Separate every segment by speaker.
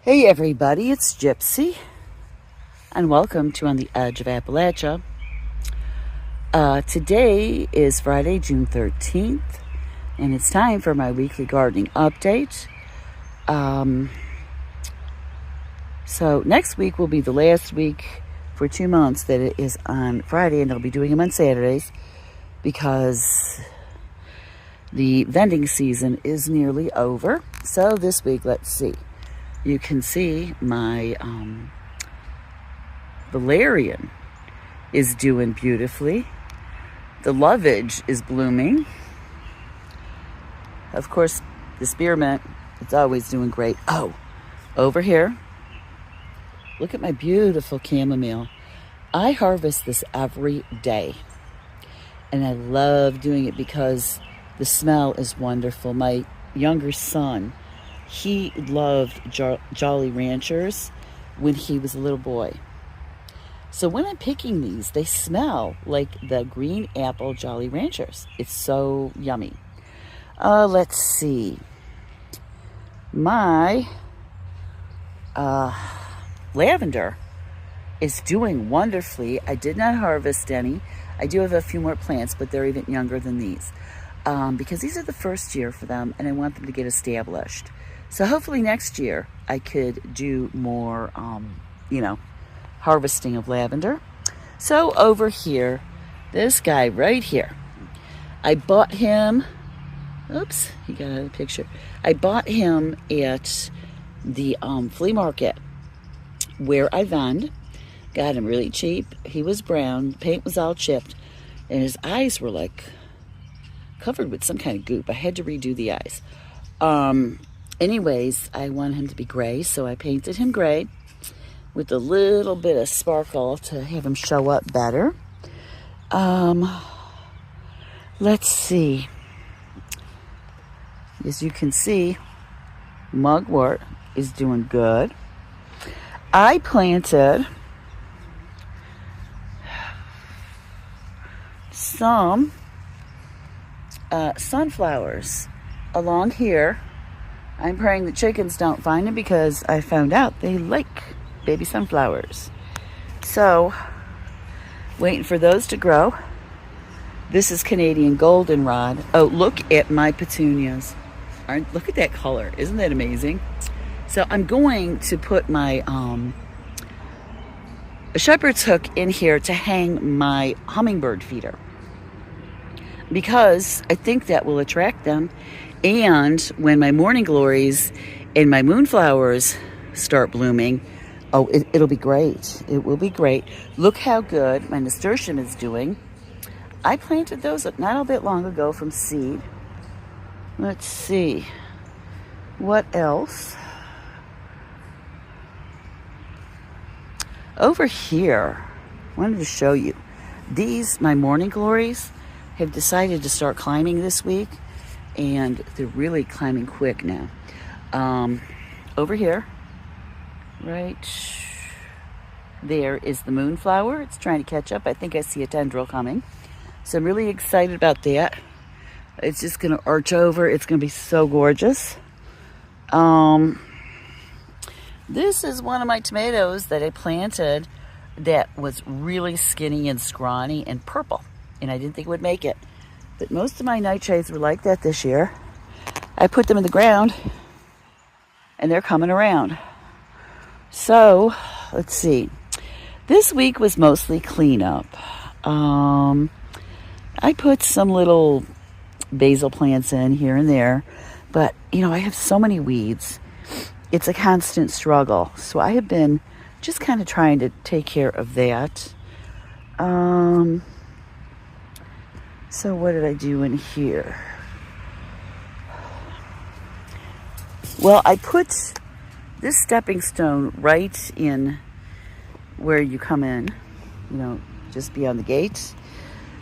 Speaker 1: Hey everybody, it's Gypsy, and welcome to On the Edge of Appalachia. Today is Friday, June 13th, and it's time for my weekly gardening update. So next week will be the last week for 2 months that it is on Friday, and I'll be doing them on Saturdays because the vending season is nearly over. So this week, let's see. You can see my valerian is doing beautifully. The lovage is blooming. Of course, the spearmint, it's always doing great. Oh, over here, look at my beautiful chamomile. I harvest this every day, and I love doing it because the smell is wonderful. My younger son, he loved Jolly Ranchers when he was a little boy. So when I'm picking these, they smell like the green apple Jolly Ranchers. It's so yummy. Let's see. My lavender is doing wonderfully. I did not harvest any. I do have a few more plants, but they're even younger than these. Because these are the first year for them, and I want them to get established. So hopefully next year I could do more, harvesting of lavender. So over here, this guy right here, I bought him, oops, he got out of the picture. I bought him at the flea market where I vend. Got him really cheap. He was brown, paint was all chipped, and his eyes were like covered with some kind of goop. I had to redo the eyes. Anyways, I want him to be gray, so I painted him gray with a little bit of sparkle to have him show up better. Let's see. As you can see, mugwort is doing good. I planted some sunflowers along here. I'm praying the chickens don't find them because I found out they like baby sunflowers. So, waiting for those to grow. This is Canadian goldenrod. Oh, look at my petunias. Look at that color. Isn't that amazing? So I'm going to put my a shepherd's hook in here to hang my hummingbird feeder, because I think that will attract them. And when my morning glories and my moonflowers start blooming, oh, it'll be great. It will be great. Look how good my nasturtium is doing. I planted those not a bit long ago from seed. Let's see. What else? Over here, I wanted to show you. These, my morning glories, have decided to start climbing this week, and they're really climbing quick now. Over here, right there is the moonflower. It's trying to catch up. I think I see a tendril coming. So I'm really excited about that. It's just going to arch over. It's going to be so gorgeous. This is one of my tomatoes that I planted that was really skinny and scrawny and purple, and I didn't think it would make it. But most of my nightshades were like that this year. I put them in the ground, and they're coming around. So, let's see. This week was mostly cleanup. I put some little basil plants in here and there, but, I have so many weeds. It's a constant struggle. So I have been just kind of trying to take care of that. So what did I do in here? Well, I put this stepping stone right in where you come in, just beyond the gate.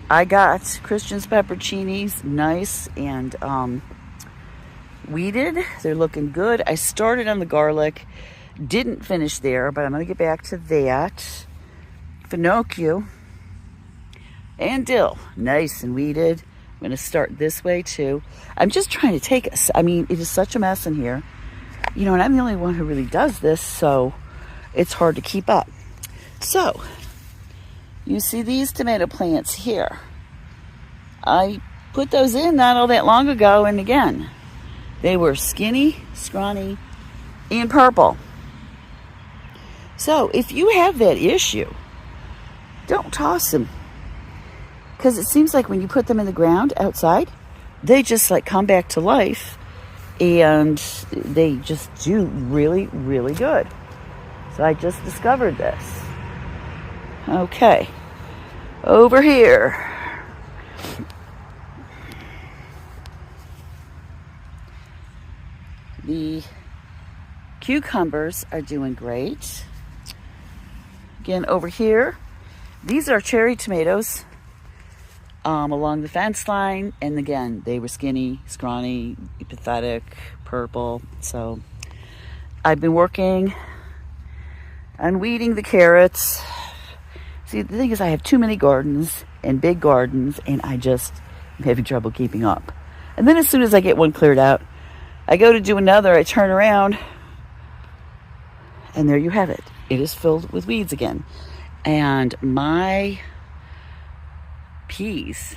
Speaker 1: I got Christian's pepperoncinis, nice and weeded. They're looking good. I started on the garlic, didn't finish there, but I'm going to get back to that. Fenugreek and dill, nice and weeded. I'm going to start this way too. I'm just trying to it is such a mess in here. You know, and I'm the only one who really does this, so it's hard to keep up. So, you see these tomato plants here. I put those in not all that long ago, and again, they were skinny, scrawny, and purple. So, if you have that issue, don't toss them. Because it seems like when you put them in the ground outside, they just like come back to life, and they just do really, really good. So I just discovered this. Okay, over here. The cucumbers are doing great. Again, over here, these are cherry tomatoes along the fence line. And again, they were skinny, scrawny, pathetic, purple. So I've been working on weeding the carrots. See, the thing is, I have too many gardens and big gardens, and I just am having trouble keeping up. And then as soon as I get one cleared out, I go to do another, I turn around, and there you have it. It is filled with weeds again. And my peas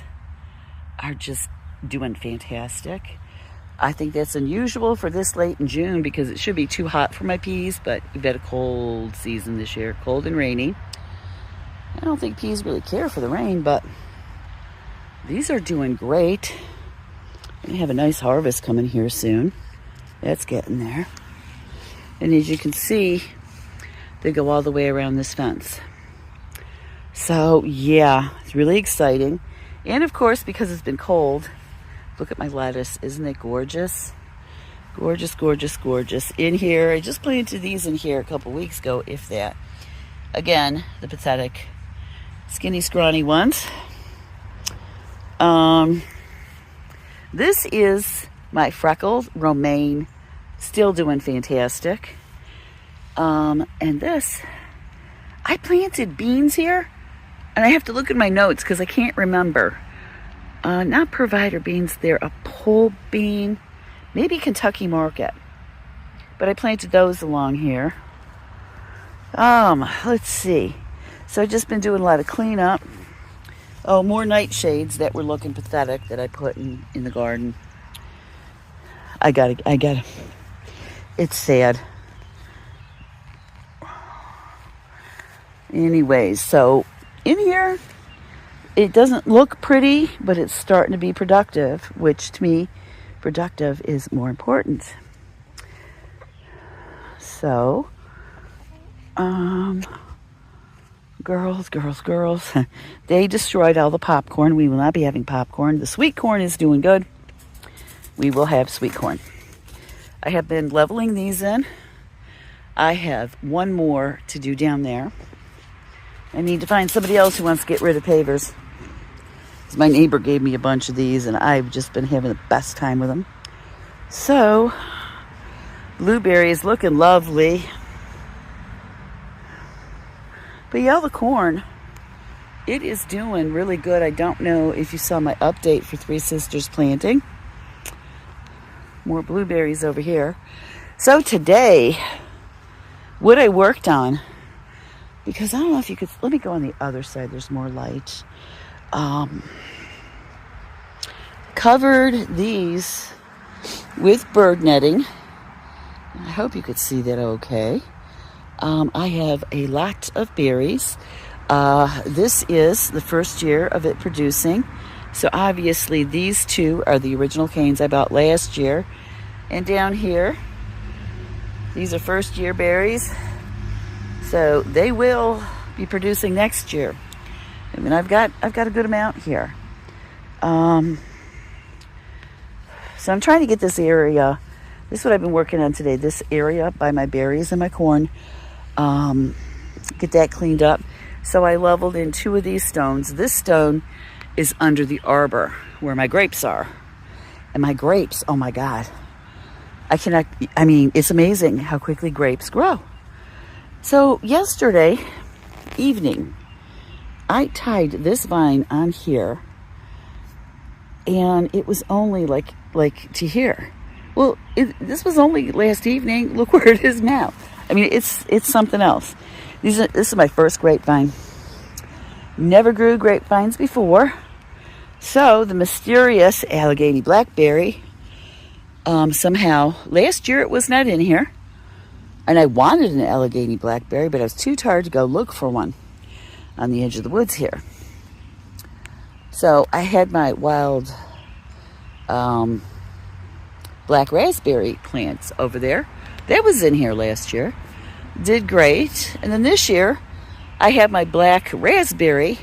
Speaker 1: are just doing fantastic. I think that's unusual for this late in June because it should be too hot for my peas, but we've had a cold season this year, cold and rainy. I don't think peas really care for the rain, but these are doing great. We have a nice harvest coming here soon. That's getting there. And as you can see, they go all the way around this fence. So yeah, it's really exciting. And of course, because it's been cold, look at my lettuce. Isn't it gorgeous? Gorgeous, gorgeous, gorgeous. In here, I just planted these in here a couple weeks ago, if that. Again, the pathetic, skinny, scrawny ones. This is my freckled romaine, still doing fantastic. And this, I planted beans here, and I have to look at my notes because I can't remember. Not provider beans, they're a pole bean, maybe Kentucky Market. But I planted those along here. Let's see. So I've just been doing a lot of cleanup. Oh, more nightshades that were looking pathetic that I put in the garden. I gotta. It's sad. Anyways, so in here, it doesn't look pretty, but it's starting to be productive, which to me, productive is more important. So, girls, they destroyed all the popcorn. We will not be having popcorn. The sweet corn is doing good. We will have sweet corn. I have been leveling these in. I have one more to do down there. I need to find somebody else who wants to get rid of pavers. My neighbor gave me a bunch of these, and I've just been having the best time with them. So, blueberry is looking lovely. But yeah, the corn, it is doing really good. I don't know if you saw my update for Three Sisters planting. More blueberries over here. So today, what I worked on, because I don't know if you could, let me go on the other side, there's more light. Covered these with bird netting. I hope you could see that okay. I have a lot of berries. This is the first year of it producing. So obviously these two are the original canes I bought last year. And down here, these are first year berries. So they will be producing next year. I mean, I've got a good amount here. So I'm trying to get this area, this is what I've been working on today, this area by my berries and my corn, get that cleaned up. So I leveled in 2 of these stones. This stone is under the arbor where my grapes are. And my grapes, oh my God. It's amazing how quickly grapes grow. So yesterday evening, I tied this vine on here, and it was only like to here. Well, this was only last evening. Look where it is now. I mean, it's something else. This is my first grapevine. Never grew grapevines before. So the mysterious Allegheny blackberry, somehow, last year it was not in here. And I wanted an Allegheny blackberry, but I was too tired to go look for one on the edge of the woods here. So I had my wild black raspberry plants over there. That was in here last year. Did great. And then this year, I have my black raspberry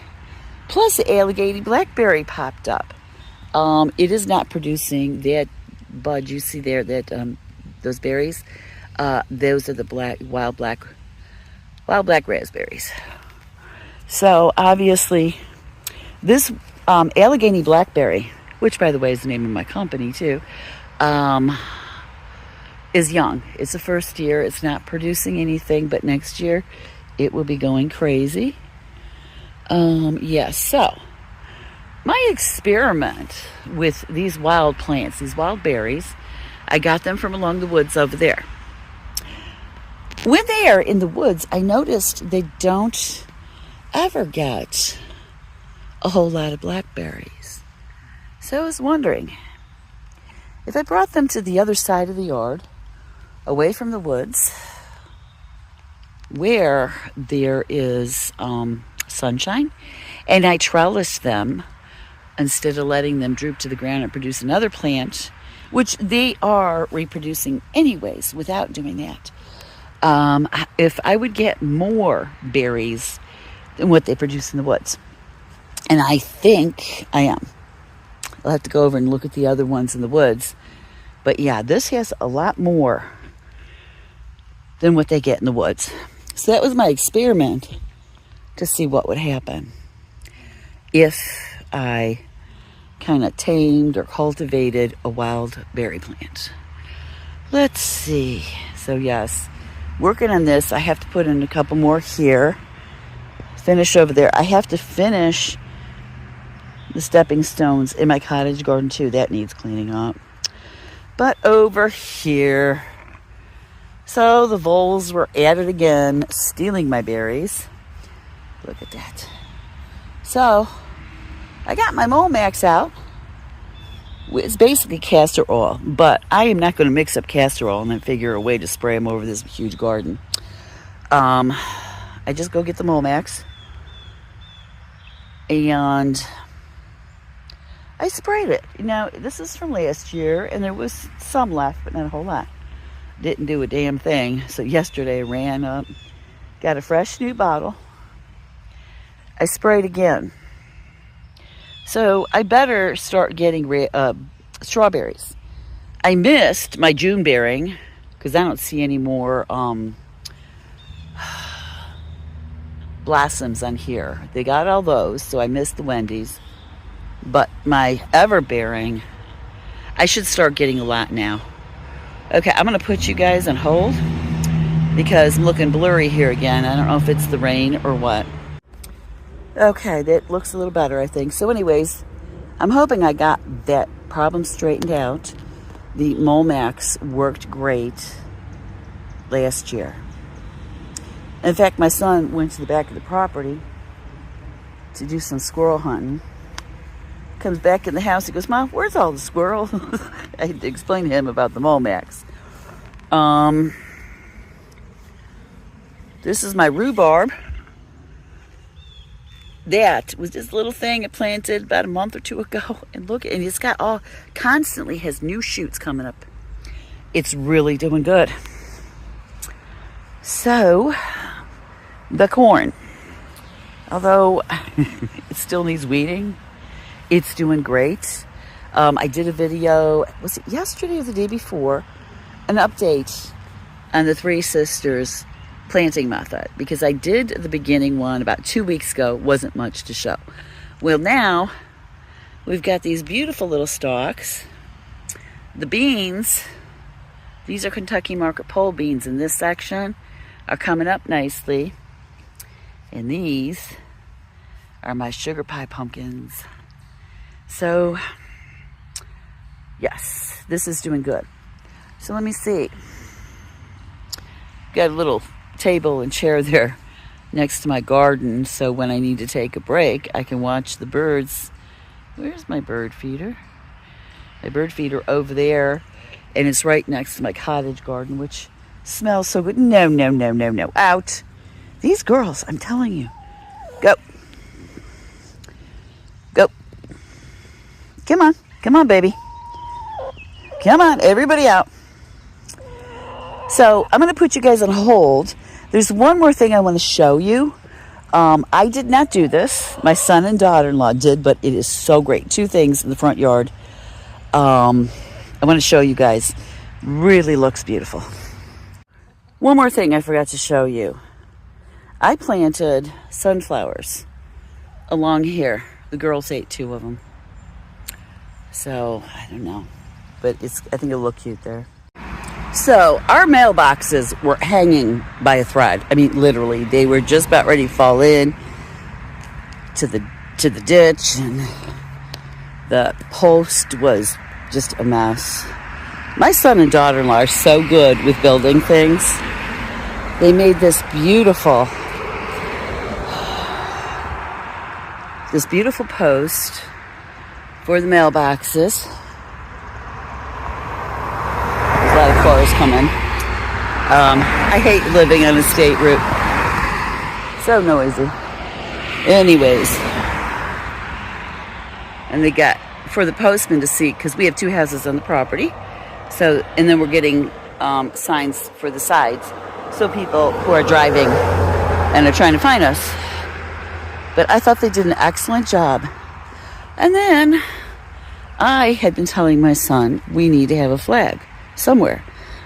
Speaker 1: plus the Allegheny blackberry popped up. It is not producing that bud you see there, that those berries. Those are the wild black raspberries. So obviously, this Allegheny blackberry, which by the way is the name of my company too, is young. It's the first year. It's not producing anything, but next year it will be going crazy. Yes, so my experiment with these wild plants, these wild berries, I got them from along the woods over there. When they are in the woods, I noticed they don't ever get a whole lot of blackberries. So I was wondering, if I brought them to the other side of the yard, away from the woods, where there is sunshine, and I trellised them instead of letting them droop to the ground and produce another plant, which they are reproducing anyways without doing that. If I would get more berries than what they produce in the woods. And I think I am. I'll have to go over and look at the other ones in the woods. But yeah, this has a lot more than what they get in the woods. So that was my experiment to see what would happen if I kind of tamed or cultivated a wild berry plant. Let's see. So yes, working on this. I have to put in a couple more here. Finish over there. I have to finish the stepping stones in my cottage garden too. That needs cleaning up. But over here, so the voles were at it again, stealing my berries. Look at that. So I got my Molmax out. It's basically castor oil, but I am not going to mix up castor oil and then figure a way to spray them over this huge garden. I just go get the Molmax and I sprayed it. Now, this is from last year, and there was some left, but not a whole lot. Didn't do a damn thing. So yesterday I ran up, got a fresh new bottle. I sprayed again. So I better start getting strawberries. I missed my June bearing because I don't see any more blossoms on here. They got all those, so I missed the Wendy's. But my ever-bearing, I should start getting a lot now. Okay, I'm going to put you guys on hold because I'm looking blurry here again. I don't know if it's the rain or what. Okay, that looks a little better, I think. So anyways, I'm hoping I got that problem straightened out. The Molmax worked great last year. In fact, my son went to the back of the property to do some squirrel hunting. Comes back in the house, he goes, Mom, where's all the squirrels? I had to explain to him about the Molmax. This is my rhubarb. That was this little thing I planted about a month or two ago. And look, and it's got constantly has new shoots coming up. It's really doing good. So, the corn. Although it still needs weeding, it's doing great. I did a video, was it yesterday or the day before, an update on the Three Sisters planting method, because I did the beginning one about 2 weeks ago. Wasn't much to show. Well, now we've got these beautiful little stalks. The beans, these are Kentucky Market Pole beans in this section, are coming up nicely. And these are my sugar pie pumpkins. So, yes, this is doing good. So let me see. Got a little table and chair there next to my garden, so when I need to take a break, I can watch the birds. Where's my bird feeder? My bird feeder over there, and it's right next to my cottage garden, which smells so good. No, no, no, no, no. Out. These girls, I'm telling you. Go. Go. Come on. Come on, baby. Come on, everybody out. So I'm going to put you guys on hold. There's one more thing I want to show you. I did not do this. My son and daughter-in-law did, but it is so great. Two things in the front yard. I want to show you guys. Really looks beautiful. One more thing I forgot to show you. I planted sunflowers along here. The girls ate 2 of them. So, I don't know. But I think it'll look cute there. So, our mailboxes were hanging by a thread. I mean, literally, they were just about ready to fall in to the ditch, and the post was just a mess. My son and daughter-in-law are so good with building things. They made this beautiful post for the mailboxes. A lot of cars coming. I hate living on a state route. So noisy. Anyways. And they got, for the postman to see, because we have 2 houses on the property. So, and then we're getting signs for the sides. So people who are driving and are trying to find us. But I thought they did an excellent job. And then I had been telling my son, we need to have a flag somewhere.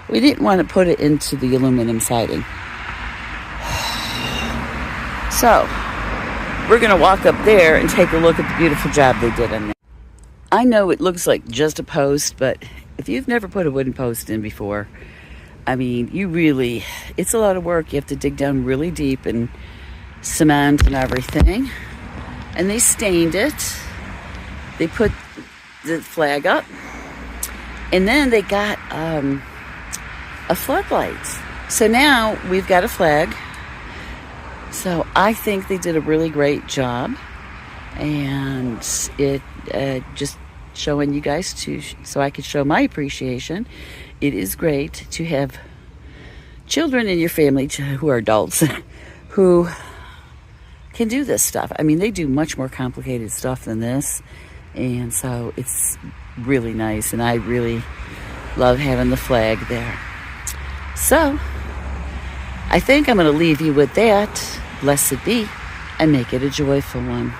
Speaker 1: We didn't want to put it into the aluminum siding. So, we're going to walk up there and take a look at the beautiful job they did on there. I know it looks like just a post, but if you've never put a wooden post in before, I mean, it's a lot of work. You have to dig down really deep and cement and everything. And they stained it. They put the flag up. And then they got a floodlight. So now we've got a flag. So I think they did a really great job. And it just showing you guys so I could show my appreciation. It is great to have children in your family who are adults who can do this stuff. I mean, they do much more complicated stuff than this. And so it's really nice, and I really love having the flag there. So, I think I'm going to leave you with that. Blessed be, and make it a joyful one.